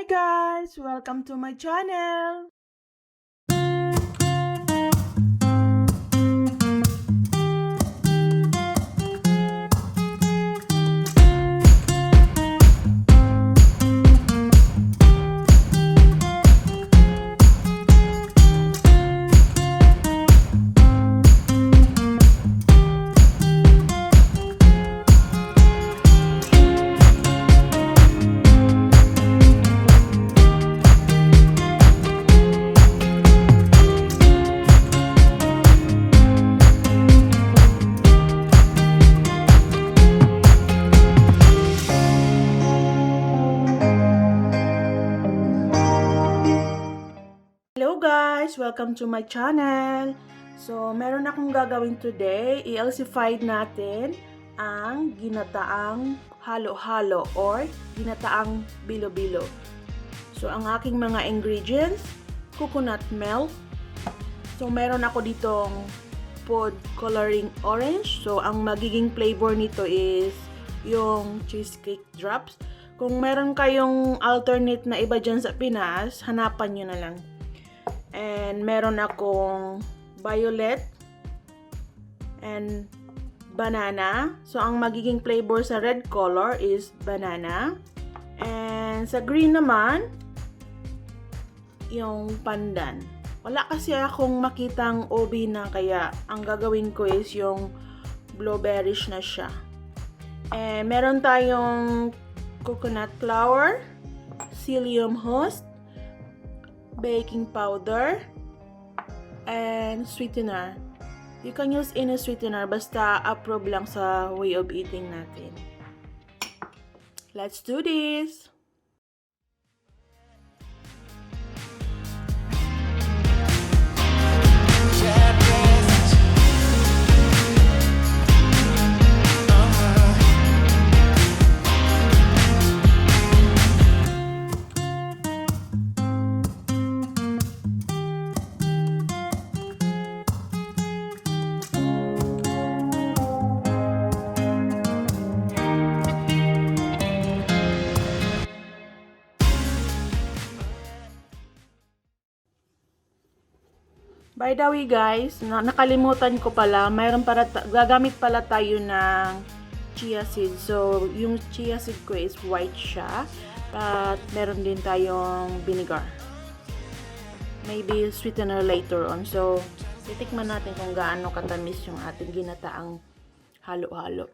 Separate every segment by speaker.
Speaker 1: Hi guys! Welcome to my channel! Hello guys! Welcome to my channel! So, meron akong gagawin today. I-LCfied natin ang ginataang halo-halo or ginataang Bilo Bilo. So, ang aking mga ingredients, coconut milk. So, meron ako ditong food coloring orange. So, ang magiging flavor nito is yung cheesecake drops. Kung meron kayong alternate na iba dyan sa Pinas, hanapan nyo na lang. And meron akong violet and banana. So, ang magiging flavor sa red color is banana. And sa green naman, yung pandan. Wala kasi akong makitang obi na kaya ang gagawin ko is yung blueberries na siya. And meron tayong coconut flour, psyllium husk, baking powder, and sweetener. You can use any sweetener basta approve lang sa way of eating natin. Let's do this! By the way guys, nakalimutan ko pala, gagamit pala tayo ng chia seed. So, yung chia seed ko is white siya. At meron din tayong vinegar. Maybe sweetener later on. So, titikman natin kung gaano katamis yung ating ginataang halo-halo.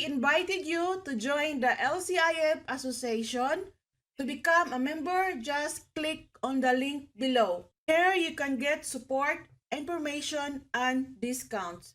Speaker 1: invited you to join the LCIF Association. To become a member, just click on the link below. Here you can get support, information, and discounts.